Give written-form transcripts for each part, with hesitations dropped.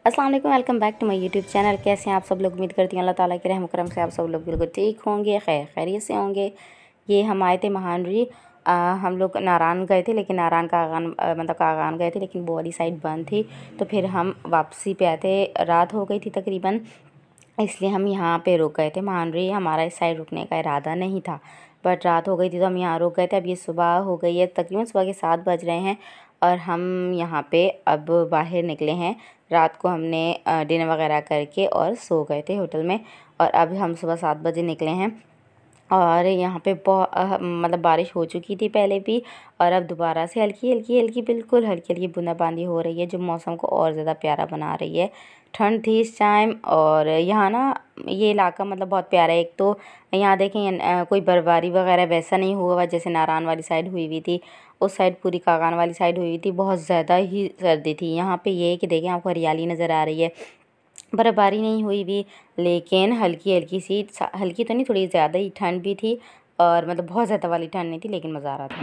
अस्सलाम वालेकुम, welcome back to my YouTube channel. कैसे हैं आप सब लोग? उम्मीद करती हूँ अल्लाह ताला के रहम करम से आप सब लोग बिल्कुल ठीक होंगे, खैरियत से होंगे। ये हम आए थे महानरी। हम लोग नारायण गए थे, लेकिन नारायण कागान गए थे, लेकिन वो वाली साइड बंद थी। तो फिर हम वापसी पे आए थे, रात हो गई थी तकरीबन, इसलिए हम यहाँ पे रुक गए थे। महानरी हमारा इस साइड रुकने का इरादा नहीं था, बट रात हो गई थी तो हम यहाँ रुक गए थे। अब ये सुबह हो गई है, तकरीबन सुबह के 7 बज रहे हैं और हम यहाँ पे अब बाहर निकले हैं। रात को हमने डिनर वगैरह करके और सो गए थे होटल में, और अब हम सुबह 7 बजे निकले हैं। और यहाँ पे मतलब बारिश हो चुकी थी पहले भी, और अब दोबारा से हल्की बिल्कुल हल्की हल्की बूंदाबांदी हो रही है, जो मौसम को और ज़्यादा प्यारा बना रही है। ठंड थी इस टाइम, और यहाँ ना ये इलाका मतलब बहुत प्यारा है। एक तो यहाँ देखें कोई बर्फबारी वगैरह वैसा नहीं हुआ हुआ जैसे नारायण वाली साइड हुई थी। उस साइड पूरी कागान वाली साइड हुई थी, बहुत ज़्यादा ही सर्दी थी। यहाँ पे ये है कि देखें आपको हरियाली नज़र आ रही है, बर्फबारी नहीं हुई भी, लेकिन हल्की हल्की सी, हल्की तो नहीं, थोड़ी ज़्यादा ही ठंड भी थी। और मतलब बहुत ज़्यादा वाली ठंड नहीं थी, लेकिन मज़ा आ रहा था।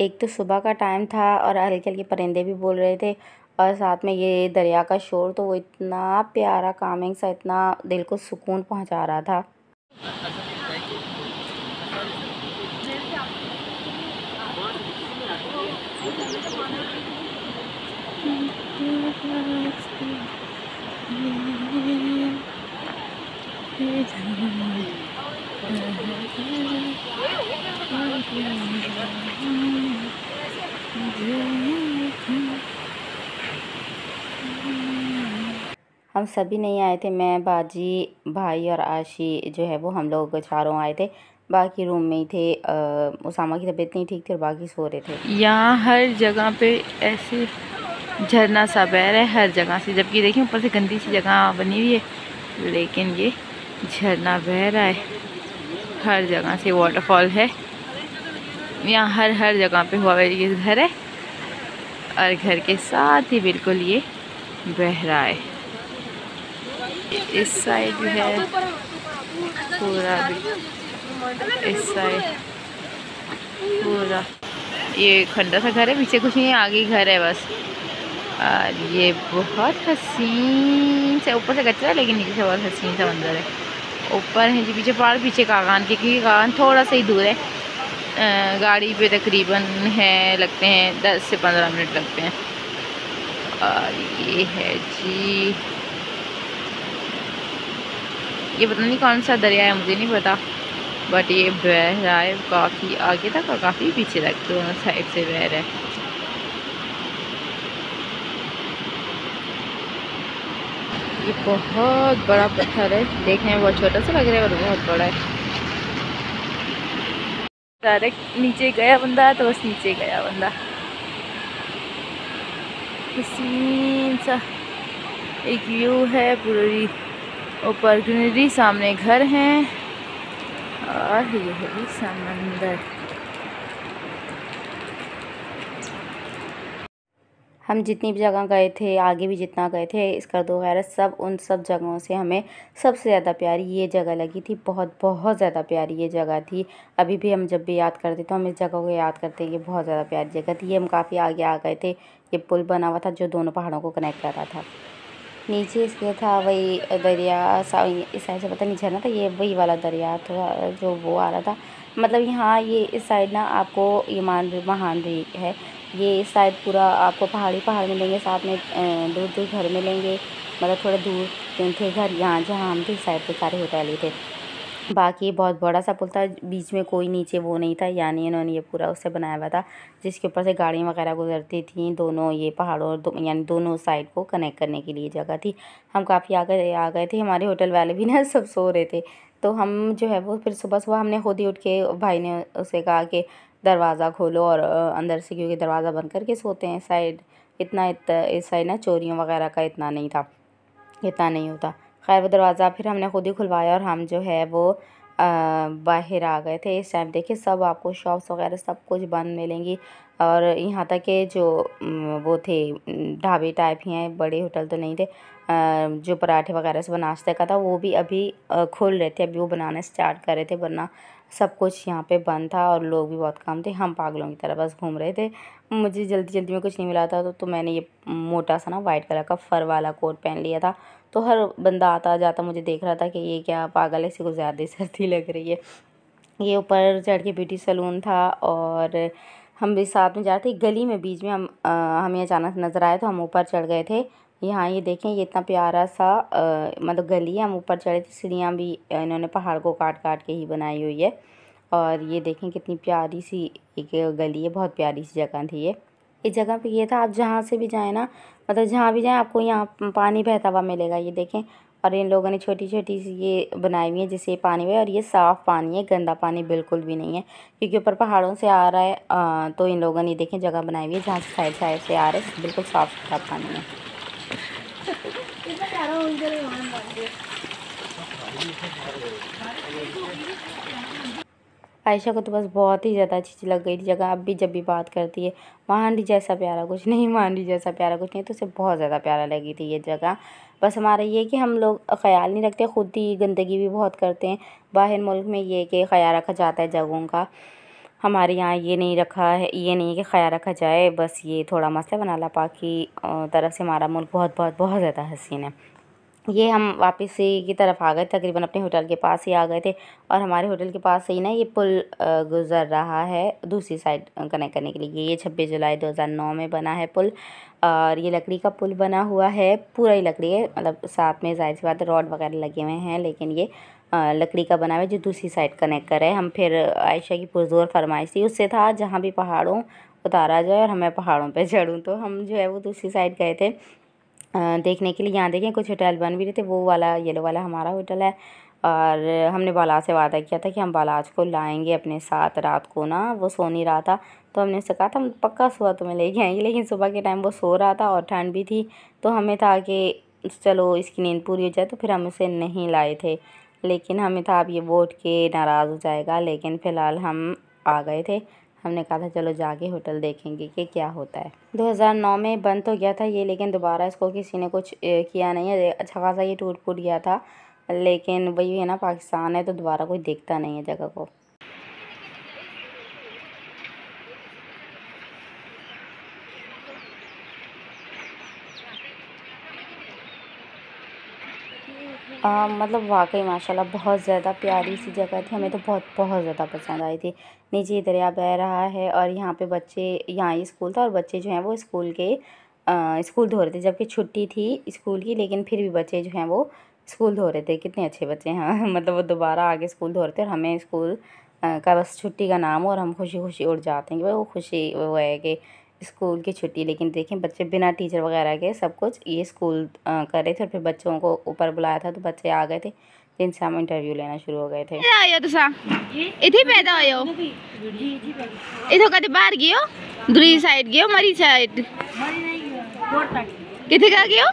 एक तो सुबह का टाइम था और हल्के हल्के परिंदे भी बोल रहे थे, और साथ में ये दरिया का शोर, तो वो इतना प्यारा कामिंग सा, इतना दिल को सुकून पहुंचा रहा था। हम सभी नहीं आए थे, मैं, बाजी, भाई और आशी जो है वो, हम लोग चारों आए थे। बाकी रूम में ही थे। उसामा की तबीयत नहीं ठीक थी और बाकी सो रहे थे। यहाँ हर जगह पे ऐसे झरना सा बह रहा है हर जगह से, जबकि देखिए ऊपर से गंदी सी जगह बनी हुई है, लेकिन ये झरना बह रहा है हर जगह से, वाटरफॉल है यहाँ हर जगह पे हुआ है। ये घर है और घर के साथ ही बिल्कुल ये बह रहा है। इस साइड भी है पूरा, इस साइड पूरा ये खंडर सा घर है, पीछे कुछ नहीं है, आगे ही घर है बस। और ये बहुत हसीन से, ऊपर से कच्चा है लेकिन नीचे से बहुत हसीन सा मंजर है। ऊपर है जी पीछे पहाड़, पीछे कागान के, क्योंकि कागान थोड़ा सा ही दूर है। गाड़ी पे तकरीबन है, लगते हैं 10 से 15 मिनट लगते हैं। और ये है जी, ये पता नहीं कौन सा दरिया है, मुझे नहीं पता, बट ये बह रहा है काफ़ी आगे तक और काफ़ी पीछे तक, दोनों साइड से बह रहा है। ये बहुत बड़ा पत्थर है, देखने में बहुत छोटा सा लग रहा है और बहुत बड़ा है। डायरेक्ट नीचे गया बंदा तो बस नीचे गया बंदा। हसीन सा एक व्यू है, पूरी ऊपर ग्रीनरी, सामने घर हैं और ये है समंदर। हम जितनी भी जगह गए थे, आगे भी जितना गए थे, स्कर्दो वगैरह, सब उन सब जगहों से हमें सबसे ज़्यादा प्यारी ये जगह लगी थी। बहुत बहुत ज़्यादा प्यारी ये जगह थी। अभी भी हम जब भी याद करते तो हम इस जगह को याद करते हैं, ये बहुत ज़्यादा प्यारी जगह थी। ये हम काफ़ी आगे आ गए थे। ये पुल बना हुआ था जो दोनों पहाड़ों को कनेक्ट कर रहा था। नीचे इसके था वही दरिया, इस साइड से पता नहीं झरना था, ये वही वाला दरिया था जो वो आ रहा था। मतलब यहाँ ये इस साइड ना आपको ये महानरी है, ये इस साइड पूरा आपको पहाड़ मिलेंगे, साथ में दूर दूर घर मिलेंगे। मतलब थोड़ा दूर थे घर, यहाँ जहाँ हम थे इस साइड पे सारे होटल ही थे। बाकी बहुत बड़ा सा पुल था, बीच में कोई नीचे वो नहीं था, यानी इन्होंने ये पूरा उससे बनाया हुआ था जिसके ऊपर से गाड़ियाँ वगैरह गुजरती थी। दोनों ये पहाड़ों यानी दोनों साइड को कनेक्ट करने के लिए जगह थी। हम काफ़ी आगे आ गए थे, हमारे होटल वाले भी ना सब सो रहे थे। तो हम जो है वो फिर सुबह सुबह हमने खुद ही उठ के, भाई ने उसे कहा कि दरवाज़ा खोलो और अंदर से, क्योंकि दरवाज़ा बंद करके सोते हैं। साइड इस साइड ना चोरियों वगैरह का इतना नहीं था, इतना नहीं होता। खैर वो दरवाज़ा फिर हमने खुद ही खुलवाया और हम जो है वो बाहर आ गए थे। इस टाइम देखिए सब आपको शॉप्स वगैरह सब कुछ बंद मिलेंगी, और यहाँ तक के जो वो थे ढाबे टाइप ही हैं, बड़े होटल तो नहीं थे। जो पराठे वगैरह से नाश्ते का था वो भी अभी खोल रहे थे, अभी वो बनाना स्टार्ट कर रहे थे, वरना सब कुछ यहाँ पे बंद था और लोग भी बहुत कम थे। हम पागलों की तरह बस घूम रहे थे। मुझे जल्दी जल्दी में कुछ नहीं मिला था तो मैंने ये मोटा सा ना वाइट कलर का फर वाला कोट पहन लिया था। तो हर बंदा आता जाता मुझे देख रहा था कि ये क्या पागल है, इसी को ज़्यादा सर्दी लग रही है। ये ऊपर चढ़ के ब्यूटी सैलून था और हम भी साथ में जा रहे थे। गली में बीच में हमें अचानक नज़र आया तो हम ऊपर चढ़ गए थे। यहाँ ये देखें, ये इतना प्यारा सा मतलब गली है। हम ऊपर चढ़े थे, सीढ़ियाँ भी इन्होंने पहाड़ को काट काट के ही बनाई हुई है। और ये देखें कितनी प्यारी सी एक गली है, बहुत प्यारी सी जगह थी ये। इस जगह पे ये था, आप जहाँ से भी जाएँ ना, मतलब जहाँ भी जाएँ आपको यहाँ पानी बहता हुआ मिलेगा। ये देखें, और इन लोगों ने छोटी छोटी सी ये बनाई हुई है जिससे पानी में, और ये साफ़ पानी है, गंदा पानी बिल्कुल भी नहीं है, क्योंकि ऊपर पहाड़ों से आ रहा है। तो इन लोगों ने देखें जगह बनाई हुई है जहाँ से साइड साइड से आ रहे हैं, बिल्कुल साफ़ सुथरा पानी है। आयशा को तो बस बहुत ही ज़्यादा अच्छी लग गई थी जगह। अब भी जब भी बात करती है, मांडी जैसा प्यारा कुछ नहीं, मांडी जैसा प्यारा कुछ नहीं, तो उसे बहुत ज़्यादा प्यारा लगी थी ये जगह। बस हमारा ये कि हम लोग ख्याल नहीं रखते, खुद ही गंदगी भी बहुत करते हैं। बाहर मुल्क में ये कि ख्याल रखा जाता है जगहों का, हमारे यहाँ ये नहीं रखा है, ये नहीं है कि ख्याल रखा जाए। बस ये थोड़ा मसला बना ला, बाकी तरफ से हमारा मुल्क बहुत बहुत बहुत ज़्यादा हसीन है। ये हम वापस से की तरफ आ गए, तकरीबन अपने होटल के पास ही आ गए थे। और हमारे होटल के पास से ही ना ये पुल गुज़र रहा है दूसरी साइड कनेक्ट करने के लिए। ये 26 जुलाई 2009 में बना है पुल, और ये लकड़ी का पुल बना हुआ है, पूरा ही लकड़ी है, मतलब साथ में ज़ाहिर सी बात है रॉड वगैरह लगे हुए हैं, लेकिन ये लकड़ी का बना हुआ है जो दूसरी साइड कनेक्ट करे। हम फिर आयशा की पुरज़ोर फरमाइश थी उससे था जहाँ भी पहाड़ों उतारा जाए और हमें पहाड़ों पे चढ़ूँ, तो हम जो है वो दूसरी साइड गए थे देखने के लिए। यहाँ देखें कुछ होटल बन भी रहे थे, वो वाला येलो वाला हमारा होटल है। और हमने बालाज से वादा किया था कि हम बालाज को लाएंगे अपने साथ रात को ना, वो सो नहीं रहा था, तो हमने उससे कहा था हम पक्का सुबह तुम्हें लेके आएंगे, लेकिन सुबह के टाइम वो सो रहा था और ठंड भी थी, तो हमें था कि चलो इसकी नींद पूरी हो जाए, तो फिर हम उसे नहीं लाए थे। लेकिन हमें था अब ये वोट के नाराज़ हो जाएगा, लेकिन फ़िलहाल हम आ गए थे। हमने कहा था चलो जाके होटल देखेंगे कि क्या होता है। 2009 में बंद तो गया था ये, लेकिन दोबारा इसको किसी ने कुछ किया नहीं है। अच्छा खासा ये टूट फूट गया था, लेकिन वही है ना, पाकिस्तान है तो दोबारा कोई देखता नहीं है जगह को। मतलब वाकई माशाल्लाह बहुत ज़्यादा प्यारी सी जगह थी, हमें तो बहुत ज़्यादा पसंद आई थी। नीचे दरिया बह रहा है और यहाँ पे बच्चे, यहाँ ही स्कूल था और बच्चे जो हैं वो स्कूल धो रहे थे, जबकि छुट्टी थी स्कूल की, लेकिन फिर भी बच्चे जो हैं वो स्कूल धो रहे थे। कितने अच्छे बच्चे हैं मतलब वो दोबारा आगे स्कूल धो रहे थे और हमें स्कूल का बस छुट्टी का नाम हो और हम खुशी खुशी उड़ जाते हैं कि भाई वो खुशी वो है कि स्कूल की छुट्टी। लेकिन देखें बच्चे बिना टीचर वगैरह के सब कुछ ये स्कूल कर रहे थे, और फिर बच्चों को ऊपर बुलाया था तो बच्चे आ गए थे, जिनसे हम इंटरव्यू लेना शुरू हो गए थे। आयो तुसा इथे पैदा होयो इथो कदे बाहर गियो दूसरी साइड गियो मरी साइड किथे का गियो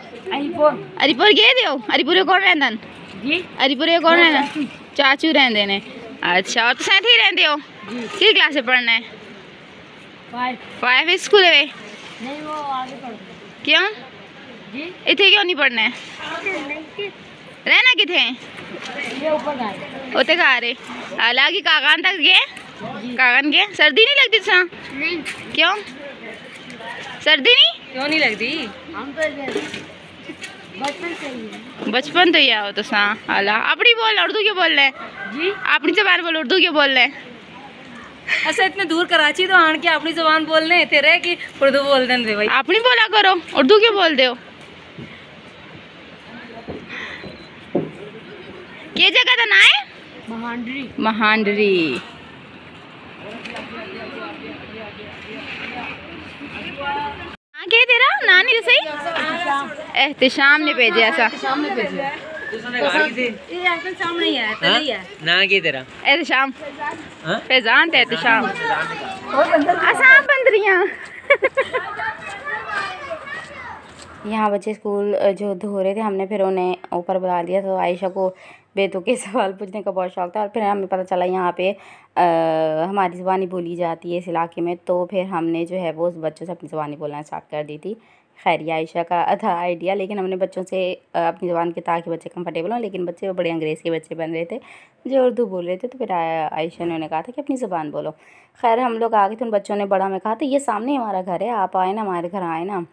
हरिपुर गए दियो हरिपुर कौन रहंदन जी हरिपुर कौन रहंदन चाचू रहंदे ने अच्छा और तुसा इथे रहंदे हो की क्लास में पढ़ना है 5 स्कूल है नहीं वो आगे पढ़ क्यों जी इथे क्यों नहीं पढ़ना है रहना किथे ये ऊपर जा ओते का रे हालांकि कागन तक गए कागन गए सर्दी नहीं लगती सा नहीं क्यों सर्दी नहीं क्यों नहीं लगती हम तो बचपन तो ही आओ तो सा हाला अपनी बोल उर्दू क्यों बोल रहे जी अपनी जबान बोल उर्दू क्यों बोल रहे ऐसा इतने दूर कराची तो आन के अपनी जबान बोलने थे रहे कि उर्दू बोल दें भाई अपनी बोला करो उर्दू क्यों बोल दे हो ये जगह का नाम है महांडरी महांडरी क्या तेरा नानी तो सही एहतिशाम ने भेजे ऐसा सामने ही है ना की तेरा एहतिशाम फैजान ते एहतिशाम आसान बंदरियां यहाँ बच्चे स्कूल जो धो रहे थे, हमने फिर उन्हें ऊपर बुला लिया। तो आयशा को बेतुके सवाल पूछने का बहुत शौक था और फिर हमें पता चला यहाँ पे हमारी ज़बानी बोली जाती है इस इलाके में। तो फिर हमने जो है वो उस बच्चों से अपनी ज़बानी बोलना स्टार्ट कर दी थी। खैर ये आयशा का था आइडिया, लेकिन हमने बच्चों से अपनी ज़बान की ताकि बच्चे कंफर्टेबल हों, लेकिन बच्चे बड़े अंग्रेज़ी के बच्चे बन रहे थे जो उर्दू बोल रहे थे। तो फिर आयशा ने उन्हें कहा था कि अपनी ज़बान बोलो। खैर हम लोग आ गए थे, उन बच्चों ने बड़ा हमें कहा था ये सामने हमारा घर है, आप आए ना, हमारे घर आए ना।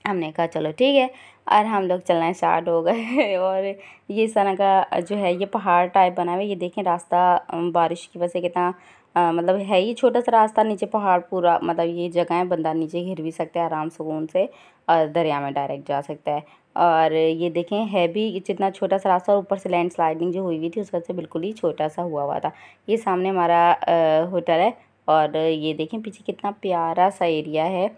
हमने कहा चलो ठीक है, और हम लोग चलना स्टार्ट हो गए। और ये इस तरह का जो है ये पहाड़ टाइप बना हुआ है। ये देखें रास्ता बारिश की वजह से कितना मतलब है ही छोटा सा रास्ता, नीचे पहाड़ पूरा, मतलब ये जगह है बंदा नीचे गिर भी सकता है आराम सुकून से और दरिया में डायरेक्ट जा सकता है। और ये देखें है भी जितना छोटा सा रास्ता, और ऊपर से लैंड स्लाइडिंग जो हुई थी उस वजह से बिल्कुल ही छोटा सा हुआ था। ये सामने हमारा होटल है और ये देखें पीछे कितना प्यारा सा एरिया है।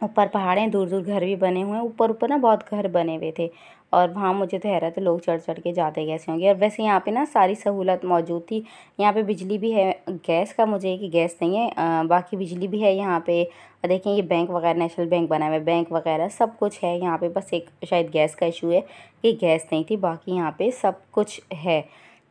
ऊपर पहाड़ हैं, दूर दूर घर भी बने हुए हैं, ऊपर ऊपर ना बहुत घर बने हुए थे। और वहाँ मुझे तो हैरत है लोग चढ़ चढ़ के जाते कैसे होंगे। और वैसे यहाँ पे ना सारी सहूलत मौजूद थी। यहाँ पे बिजली भी है, गैस का मुझे कि गैस नहीं है, बाकी बिजली भी है यहाँ पे। देखें ये बैंक वगैरह, नेशनल बैंक बना हुआ है, बैंक वगैरह सब कुछ है यहाँ पे। बस एक शायद गैस का इशू है कि गैस नहीं थी, बाकी यहाँ पे सब कुछ है।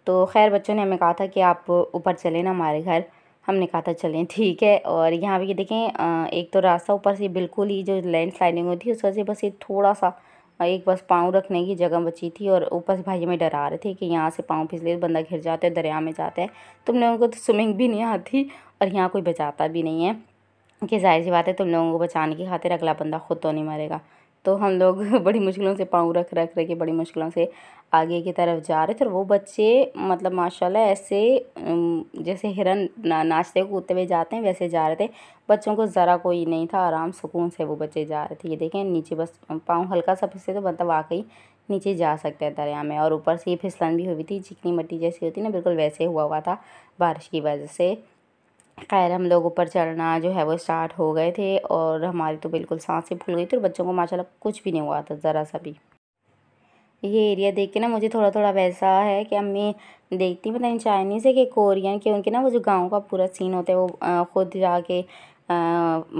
तो खैर बच्चों ने हमें कहा था कि आप ऊपर चलें ना हमारे घर। हमने कहा था चलें ठीक है। और यहाँ पे ये देखें एक तो रास्ता ऊपर से बिल्कुल ही जो लैंड स्लाइडिंग होती है उस वजह से बस ये थोड़ा सा एक बस पाँव रखने की जगह बची थी। और ऊपर से भाई हमें डरा रहे थे कि यहाँ से पाँव फिसले तो बंदा गिर जाता है, दरिया में जाता है। तुम लोगों को तो स्विमिंग भी नहीं आती और यहाँ कोई बचाता भी नहीं है कि जाहिर सी बात है तुम लोगों को बचाने की खातिर अगला बंदा खुद तो नहीं मरेगा। तो हम लोग बड़ी मुश्किलों से पाँव रख के बड़ी मुश्किलों से आगे की तरफ जा रहे थे। और वो बच्चे मतलब माशाल्लाह ऐसे जैसे हिरन नाचते कूदते हुए जाते हैं वैसे जा रहे थे। बच्चों को ज़रा कोई नहीं था, आराम सुकून से वो बच्चे जा रहे थे। ये देखें नीचे बस पाँव हल्का सा फिसले तो मतलब वाकई नीचे जा सकते हैं दरिया में। और ऊपर से ये फिसलन भी हुई थी, चिकनी मिट्टी जैसी होती है ना, बिल्कुल वैसे हुआ था बारिश की वजह से। खैर हम लोग ऊपर चढ़ना जो है वो स्टार्ट हो गए थे और हमारी तो बिल्कुल सांसें फूल गई थी और बच्चों को माशाल्लाह कुछ भी नहीं हुआ था ज़रा सा भी। ये एरिया देख के ना मुझे थोड़ा थोड़ा वैसा है कि अम्मी देखती पता नहीं चाइनीज़ है कि कोरियन, कि उनके ना वो जो गांव का पूरा सीन होता है वो ख़ुद जाके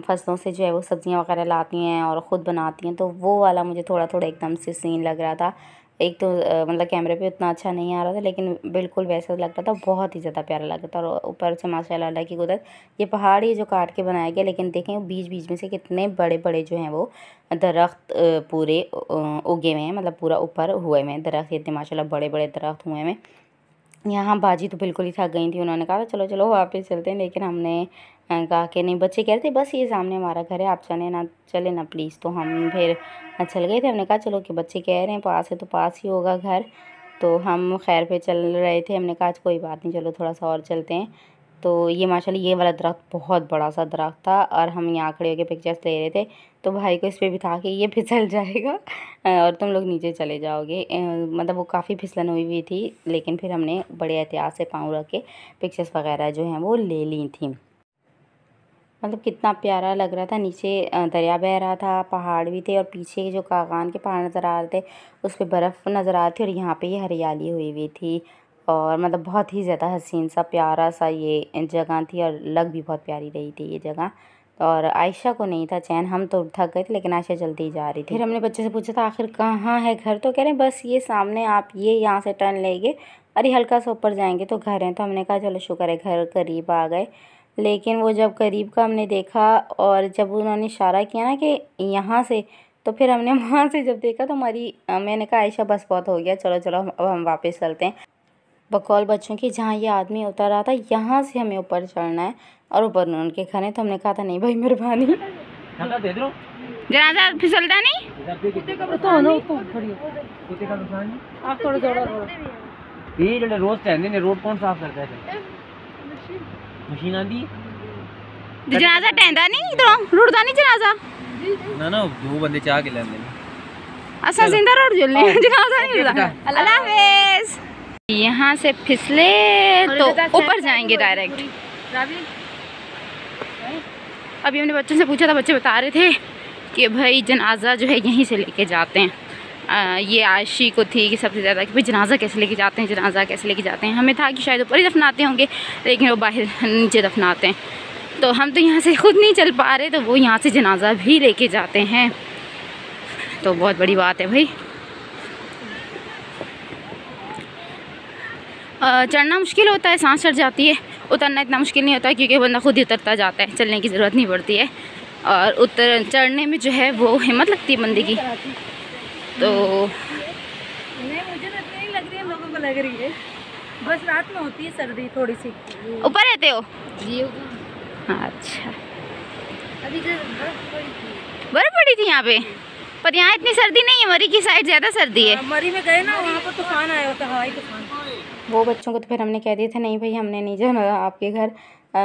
फसलों से जो है वो सब्ज़ियाँ वगैरह लाती हैं और ख़ुद बनाती हैं। तो वो वाला मुझे थोड़ा थोड़ा एकदम से सीन लग रहा था। एक तो मतलब कैमरे पे उतना अच्छा नहीं आ रहा था, लेकिन बिल्कुल वैसा लग रहा था, बहुत ही ज़्यादा प्यारा लग रहा था। और ऊपर से माशाल्लाह अल्लाह की कुदरत, ये पहाड़ ही जो काट के बनाया गया, लेकिन देखें बीच बीच में से कितने बड़े बड़े जो हैं वो दरख्त पूरे उगे हुए हैं, मतलब पूरा ऊपर हुए हुए हैं दरख्त, इतने माशाल्लाह बड़े बड़े दरख्त हुए हैं। यहाँ बाजी तो बिल्कुल ही थक गई थी, उन्होंने कहा चलो चलो वापस चलते हैं, लेकिन हमने कहा कि नहीं। बच्चे कह रहे थे बस ये सामने हमारा घर है, आप चले ना प्लीज़। तो हम फिर चल गए थे। हमने कहा चलो कि बच्चे कह रहे हैं पास है तो पास ही होगा घर। तो हम खैर पे चल रहे थे, हमने कहा कोई बात नहीं चलो थोड़ा सा और चलते हैं। तो ये माशाल्लाह ये वाला दरख्त बहुत बड़ा सा दरख्त था और हम यहाँ खड़े होकर पिक्चर्स ले रहे थे। तो भाई को इस पर भी था कि ये फिसल जाएगा और तुम लोग नीचे चले जाओगे, मतलब वो काफ़ी फिसलन हुई थी, लेकिन फिर हमने बड़े एहतियात से पाँव रख के पिक्चर्स वगैरह जो हैं वो ले ली थी। मतलब कितना प्यारा लग रहा था, नीचे दरिया बह रहा था, पहाड़ भी थे और पीछे जो कागान के पहाड़ नज़र आ रहे थे उस पर बर्फ़ नज़र आ रही थी और यहाँ पे ये हरियाली हुई थी। और मतलब बहुत ही ज़्यादा हसीन सा प्यारा सा ये जगह थी और लग भी बहुत प्यारी रही थी ये जगह। और आयशा को नहीं था चैन, हम तो थक गए थे लेकिन आयशा जल्दी जा रही थी। फिर हमने बच्चे से पूछा था आखिर कहाँ है घर, तो कह रहे हैं बस ये सामने, आप ये यहाँ से टर्न लेंगे और ये हल्का सा ऊपर जाएंगे तो घर है। तो हमने कहा चलो शुक्र है घर करीब आ गए। लेकिन वो जब करीब का हमने देखा और जब उन्होंने इशारा किया ना कि यहाँ से, तो फिर हमने वहाँ से जब देखा तो मैंने कहा आयशा बस बहुत हो गया, चलो चलो अब हम वापस चलते हैं। बकौल बच्चों की जहाँ ये आदमी उतर रहा था यहाँ से हमें ऊपर चढ़ना है और ऊपर उनके घर है। तो हमने कहा था नहीं भाई मेहरबानी, जनाजा फिसलता नहीं आप थोड़ा ये जो रोज टहलने ने रोड कौन साफ करता है? मशीन आंदी जनाजा टहंदा नहीं इधरों रुड़दा नहीं जनाजा ना ना दो बंदे चाह के लेंदे असा जिंदा रोड जुलने जनाजा नहीं रुड़दा। अल्लाह हाफिज़। यहाँ से फिसले तो ऊपर जाएंगे डायरेक्ट। अभी हमने बच्चों से पूछा था, बच्चे बता रहे थे कि भाई जनाजा जो है यहीं से लेके जाते हैं। ये आयशी को थी कि सबसे ज़्यादा कि भाई जनाजा कैसे लेके जाते हैं, जनाजा कैसे लेके जाते हैं। हमें था कि शायद ऊपर ही दफनाते होंगे, लेकिन वो बाहर नीचे दफनाते हैं। तो हम तो यहाँ से खुद नहीं चल पा रहे, तो वो यहाँ से जनाजा भी लेके जाते हैं। तो बहुत बड़ी बात है भाई। चढ़ना मुश्किल होता है, सांस चढ़ जाती है। उतरना इतना मुश्किल नहीं होता क्योंकि बंदा खुद ही उतरता जाता है, चलने की ज़रूरत नहीं पड़ती है। और चढ़ने में जो है वो हिम्मत लगती है बंदे की। तो नहीं, मुझे तो इतनी नहीं लग रही है, लोगों को लग रही है। बस रात में होती है सर्दी थोड़ी सी। ऊपर रहते हो? जी। अच्छा, अभी जो बर्फ़ पड़ी थी यहाँ पे, पर यहाँ इतनी सर्दी नहीं है। मरी की साइड ज़्यादा सर्दी है। मरी में गए ना, वहाँ पर तूफान आया होता, हवाई तूफान। वो बच्चों को तो फिर हमने कह दिया था नहीं भाई हमने नहीं जाना आपके घर,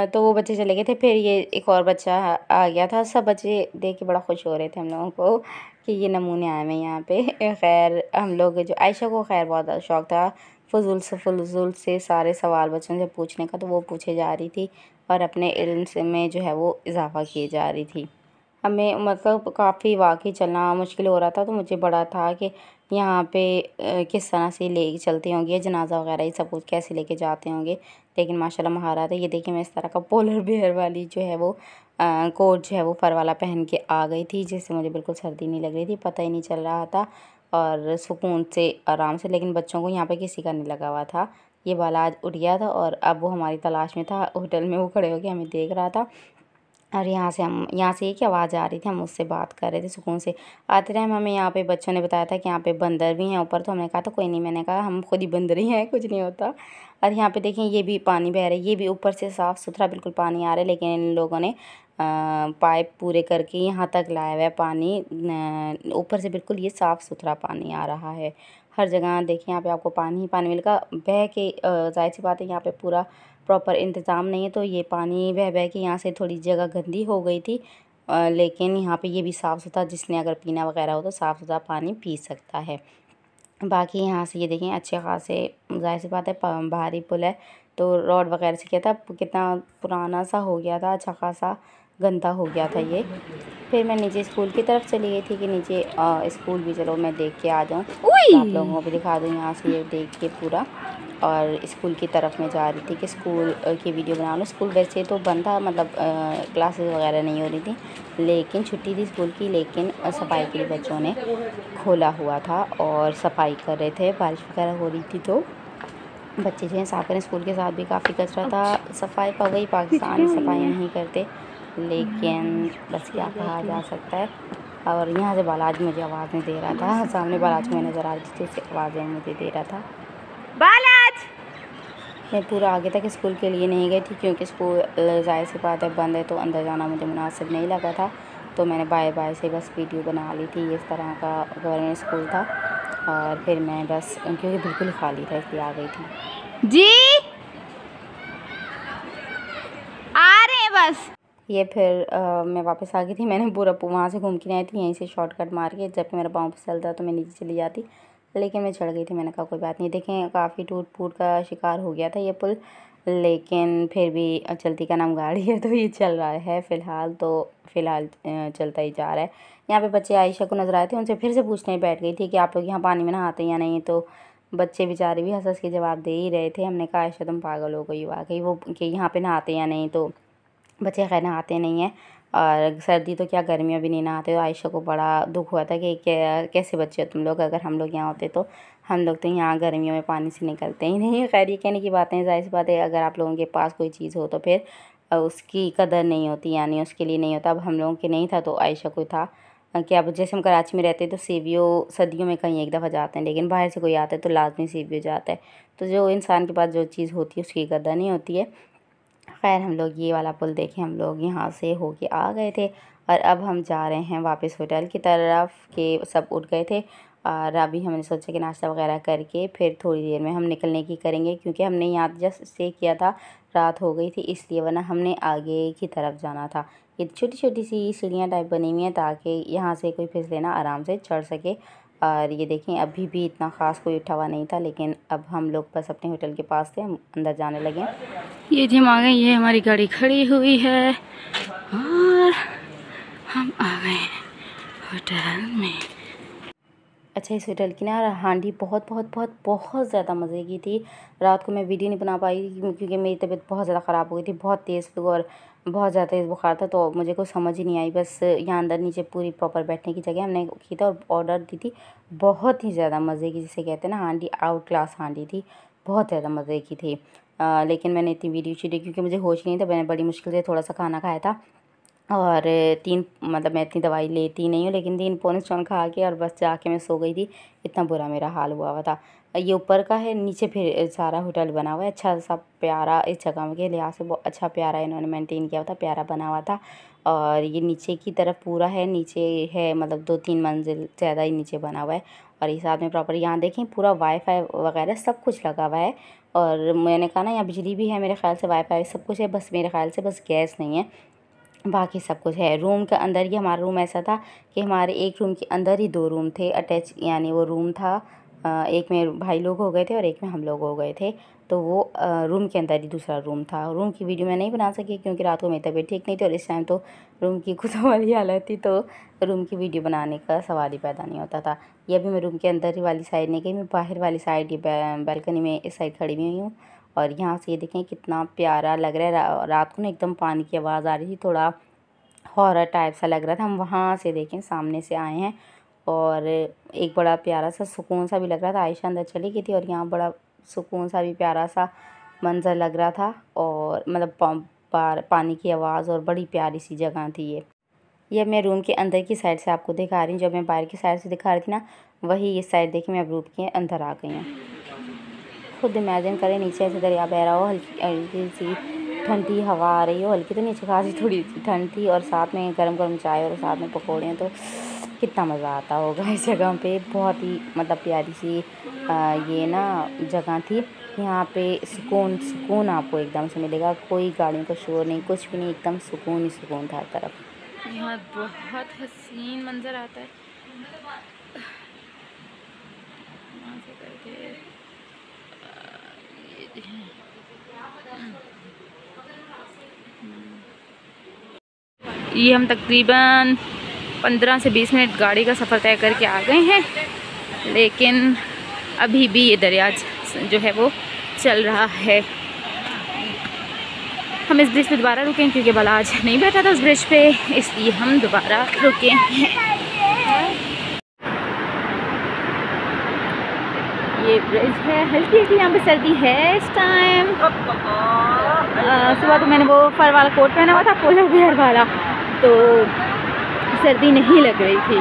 तो वो बच्चे चले गए थे। फिर ये एक और बच्चा आ गया था। सब बच्चे देख के बड़ा खुश हो रहे थे हम लोगों को कि ये नमूने आए हैं यहाँ पे। खैर हम लोग जो आयशा को खैर बहुत शौक़ था फजूल से सारे सवाल बच्चों से पूछने का, तो वो पूछे जा रही थी और अपने इल्म से में जो है वो इजाफ़ा किए जा रही थी। हमें मतलब काफ़ी वाकई चलना मुश्किल हो रहा था, तो मुझे बड़ा था कि यहाँ पे किस तरह से ले चलते होंगे, जनाजा वगैरह ये सब कुछ कैसे लेके जाते होंगे। लेकिन माशाल्लाह महारात है। ये देखिए मैं इस तरह का पोलर बेयर वाली जो है वो कोट जो है वो फर वाला पहन के आ गई थी, जिससे मुझे बिल्कुल सर्दी नहीं लग रही थी, पता ही नहीं चल रहा था और सुकून से आराम से। लेकिन बच्चों को यहाँ पे किसी का नहीं लगा हुआ था। ये वाला आज उठ गया था और अब वो हमारी तलाश में था। होटल में वो खड़े होकर हमें देख रहा था और यहाँ से एक आवाज़ आ रही थी, हम उससे बात कर रहे थे सुकून से। आते टाइम हमें यहाँ पे बच्चों ने बताया था कि यहाँ पे बंदर भी हैं ऊपर, तो हमने कहा तो कोई नहीं, मैंने कहा हम खुद ही बंदर ही हैं, कुछ नहीं होता। और यहाँ पे देखें ये भी पानी बह रहा है, ये भी ऊपर से साफ़ सुथरा बिल्कुल पानी आ रहा है, लेकिन इन लोगों ने पाइप पूरे करके यहाँ तक लाया हुआ है पानी। ऊपर से बिल्कुल ये साफ़ सुथरा पानी आ रहा है हर जगह। देखिए यहाँ पे आपको पानी ही पानी मिलेगा बह के। जाहिर सी बात है यहाँ पे पूरा प्रॉपर इंतज़ाम नहीं है, तो ये पानी बह बह के यहाँ से थोड़ी जगह गंदी हो गई थी। लेकिन यहाँ पे ये भी साफ़ सुथरा, जिसने अगर पीना वगैरह हो तो साफ़ सुथरा पानी पी सकता है। बाकी यहाँ से ये देखें अच्छे खासे, जाहिर सी बात है भारी पुल है, तो रोड वगैरह से क्या था कितना पुराना सा हो गया था, अच्छा खासा गंदा हो गया था ये। फिर मैं नीचे स्कूल की तरफ चली गई थी कि नीचे स्कूल भी चलो मैं देख के आ जाऊँ, तो आप लोगों को भी दिखा दूँ यहाँ से ये देख के पूरा। और स्कूल की तरफ मैं जा रही थी कि स्कूल की वीडियो बना लूँ। स्कूल वैसे तो बंद था, मतलब क्लासेस वगैरह नहीं हो रही थी, लेकिन छुट्टी थी स्कूल की, लेकिन सफाई के लिए बच्चों ने खोला हुआ था और सफाई कर रहे थे। बारिश वगैरह हो रही थी तो बच्चे जो हैं साफ करें। स्कूल के साथ भी काफ़ी कचरा था, सफाई पा गई। पाकिस्तान सफाई नहीं करते, लेकिन बस क्या कहा जा सकता है। और यहाँ से बालाज मुझे आवाज़ नहीं दे रहा था, सामने बालाज में नज़र आ रही थी, इससे आवाज़ें मुझे दे रहा था। बालाज मैं पूरा आगे तक स्कूल के लिए नहीं गई थी क्योंकि स्कूल जाहिर सी बात है बंद है, तो अंदर जाना मुझे मुनासिब नहीं लगा था, तो मैंने बाय से बस वीडियो बना ली थी। इस तरह का गवर्नमेंट स्कूल था और फिर मैं बस क्योंकि बिल्कुल खाली था इसलिए आ गई थी। जी आ रहे हैं बस। ये फिर मैं वापस आ गई थी। मैंने पूरा वहाँ से घूम के नहीं आई थी, यहीं से शॉर्टकट मार के, जबकि मेरा पाँव फिसलता तो मैं नीचे चली जाती, लेकिन मैं चढ़ गई थी। मैंने कहा कोई बात नहीं। देखें काफ़ी टूट फूट का शिकार हो गया था ये पुल, लेकिन फिर भी चलती का नाम गाड़ी है, तो ये चल रहा है फ़िलहाल चलता ही जा रहा है। यहाँ पे बच्चे आयशा को नज़र आए थे, उनसे फिर से पूछने बैठ गई थी कि आप लोग यहाँ पानी में नहाते या नहीं, तो बच्चे बेचारे भी हंस के जवाब दे ही रहे थे। हमने कहा आयशा तुम पागल हो गई वाकई, वो कि यहाँ पे नहाते या नहीं, तो बच्चे खैर नहाते नहीं हैं और सर्दी तो क्या गर्मियों भी नहीं नहाते। तो आयशा को बड़ा दुख हुआ था कि कैसे बच्चे हो तुम लोग, अगर हम लोग यहाँ होते तो हम लोग तो यहाँ गर्मियों में पानी से निकलते ही नहीं। खैर ये कहने की बातें, जाहिर सी बात है अगर आप लोगों के पास कोई चीज़ हो तो फिर उसकी कदर नहीं होती, यानी उसके लिए नहीं होता। अब हम लोगों के नहीं था तो आयशा को था कि अब जैसे हम कराची में रहते तो सीवियो सर्दियों में कहीं एक दफ़ा जाते हैं, लेकिन बाहर से कोई आता है तो लाजमी सीवियो जाता है। तो जो इंसान के पास जो चीज़ होती है उसकी कदर नहीं होती है। खैर हम लोग ये वाला पुल देखें, हम लोग यहाँ से होके आ गए थे और अब हम जा रहे हैं वापस होटल की तरफ के सब उठ गए थे। और अभी हमने सोचा कि नाश्ता वगैरह करके फिर थोड़ी देर में हम निकलने की करेंगे, क्योंकि हमने यहाँ जस्ट स्टे किया था, रात हो गई थी इसलिए, वरना हमने आगे की तरफ जाना था। ये छोटी छोटी सी सीढ़ियाँ टाइप बनी हुई हैं ताकि यहाँ से कोई फिसले ना, आराम से चढ़ सके। और ये देखें अभी भी इतना ख़ास कोई उठा हुआ नहीं था, लेकिन अब हम लोग बस अपने होटल के पास थे, हम अंदर जाने लगे। ये जी हम आ गए, ये हमारी गाड़ी खड़ी हुई है और हम आ गए होटल में। अच्छा, इस होटल की ना हांडी बहुत बहुत बहुत बहुत ज़्यादा मज़े की थी। रात को मैं वीडियो नहीं बना पाई क्योंकि मेरी तबीयत बहुत ज़्यादा ख़राब हो गई थी, बहुत तेज़ फ्लू और बहुत ज़्यादा तेज़ बुखार था, तो मुझे कुछ समझ ही नहीं आई। बस यहाँ अंदर नीचे पूरी प्रॉपर बैठने की जगह हमने की था और ऑर्डर दी थी। बहुत ही ज़्यादा मज़े की, जिसे कहते हैं ना हांडी, आउट क्लास हांडी थी, बहुत ज़्यादा मज़े की थी। लेकिन मैंने इतनी वीडियो शूट क्योंकि मुझे होश नहीं था, मैंने बड़ी मुश्किल से थोड़ा सा खाना खाया था और 3 मतलब मैं इतनी दवाई लेती नहीं हूँ, लेकिन 3 पौने स्टोन खा के और बस जाके मैं सो गई थी। इतना बुरा मेरा हाल हुआ था। ये ऊपर का है, नीचे फिर सारा होटल बना हुआ है, अच्छा सा प्यारा, इस जगह के लिहाज से बहुत अच्छा प्यारा इन्होंने मेंटेन किया हुआ था, प्यारा बना हुआ था। और ये नीचे की तरफ पूरा है, नीचे है मतलब 2-3 मंजिल ज़्यादा ही नीचे बना हुआ है। और इस साथ में प्रॉपर यहाँ देखें पूरा वाईफाई वगैरह सब कुछ लगा हुआ है। और मैंने कहा ना यहाँ बिजली भी है, मेरे ख्याल से वाईफाई सब कुछ है, बस मेरे ख्याल से बस गैस नहीं है, बाकी सब कुछ है। रूम के अंदर ही हमारा रूम ऐसा था कि हमारे एक रूम के अंदर ही 2 रूम थे अटैच, यानी वो रूम था एक में भाई लोग हो गए थे और एक में हम लोग हो गए थे, तो वो रूम के अंदर ही दूसरा रूम था। रूम की वीडियो मैं नहीं बना सकी क्योंकि रात को मेरी तबीयत ठीक नहीं थी और इस टाइम तो रूम की खुद वाली हालत थी, तो रूम की वीडियो बनाने का सवाल ही पैदा नहीं होता था। ये अभी मैं रूम के अंदर ही वाली साइड नहीं गई, मैं बाहर वाली साइड, ये बालकनी में इस साइड खड़ी हुई हूँ। और यहाँ से ये देखें कितना प्यारा लग रहा है। रात को ना एकदम पानी की आवाज़ आ रही थी, थोड़ा हॉरर टाइप सा लग रहा था। हम वहाँ से देखें सामने से आए हैं और एक बड़ा प्यारा सा सुकून सा भी लग रहा था। आयशा अंदर चली गई थी और यहाँ बड़ा सुकून सा भी प्यारा सा मंज़र लग रहा था और मतलब पानी की आवाज़ और बड़ी प्यारी सी जगह थी ये मैं रूम के अंदर की साइड से आपको दिखा रही हूँ। जब मैं बाहर की साइड से दिखा रही थी ना, वही इस साइड देखिए मैं अब रूम के अंदर आ गई हूँ। खुद इमेजिन करें नीचे ऐसे दरिया बह रहा हो, हल्की हल्की सी ठंडी हवा आ रही हो, हल्की तो नीचे खासी थोड़ी सी ठंड थी, और साथ में गरम गरम चाय और साथ में पकौड़े, तो कितना मज़ा आता होगा इस जगह पे। बहुत ही मतलब प्यारी सी ये ना जगह थी। यहाँ पे सुकून सुकून आपको एकदम से मिलेगा, कोई गाड़ियों का शोर नहीं, कुछ भी नहीं, एकदम सुकून ही सुकून था हर तरफ। यहाँ बहुत हसीन मंजर आता है। ये हम तकरीबन 15 से 20 मिनट गाड़ी का सफ़र तय करके आ गए हैं, लेकिन अभी भी ये दरिया जो है वो चल रहा है। हम इस ब्रिज पे दोबारा रुके हैं क्योंकि बाला आज नहीं बैठा था उस ब्रिज पे, इसलिए हम दोबारा रुके हैं। ये ब्रिज है, हल्की हल्की यहाँ पे सर्दी है इस टाइम। सुबह तो मैंने वो फर वाला कोट पहना हुआ था, पोलर बियर वाला, तो सर्दी नहीं लग रही थी,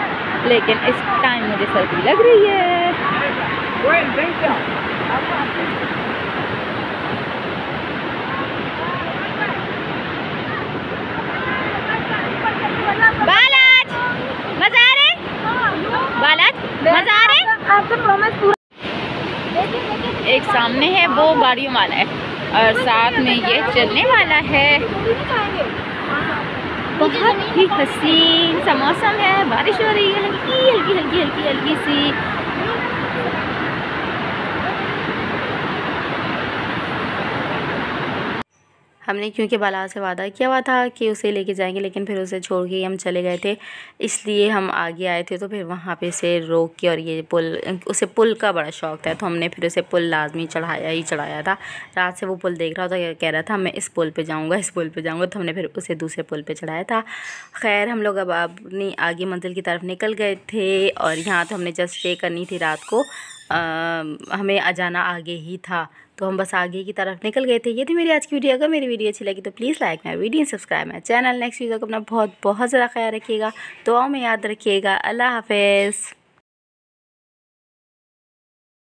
लेकिन इस टाइम मुझे सर्दी लग रही है। बालाज मजा आ रहे, बालाज मजा आ रहे। आपसे प्रॉमिस पूरा। एक सामने है वो गाड़ियों वाला है और साथ में ये चलने वाला है। बहुत ही हसीन सा मौसम है, बारिश हो रही है हल्की हल्की हल्की हल्की हल्की सी। हमने क्योंकि बाला से वादा किया हुआ था कि उसे लेके जाएंगे, लेकिन फिर उसे छोड़ के हम चले गए थे, इसलिए हम आगे आए थे। तो फिर वहाँ पे से रोक के, और ये पुल, उसे पुल का बड़ा शौक़ था, तो हमने फिर उसे पुल लाजमी चढ़ाया ही चढ़ाया था। रात से वो पुल देख रहा था, कह रहा था मैं इस पुल पे जाऊँगा, इस पुल पे जाऊँगा, तो हमने फिर उसे दूसरे पुल पे चढ़ाया था। खैर हम लोग अब अपनी आगे मंजिल की तरफ निकल गए थे और यहाँ तो हमने जस्ट स्टे करनी थी रात को, हमें जाना आगे ही था, तो हम बस आगे की तरफ निकल गए थे। ये थी मेरी आज की वीडियो। अगर मेरी वीडियो अच्छी लगी तो please like my video, subscribe my channel. Next video को अपना बहुत बहुत ज़्यादा ख्याल रखिएगा, दुआओं में याद रखिएगा। अल्लाह हाफ़िज़।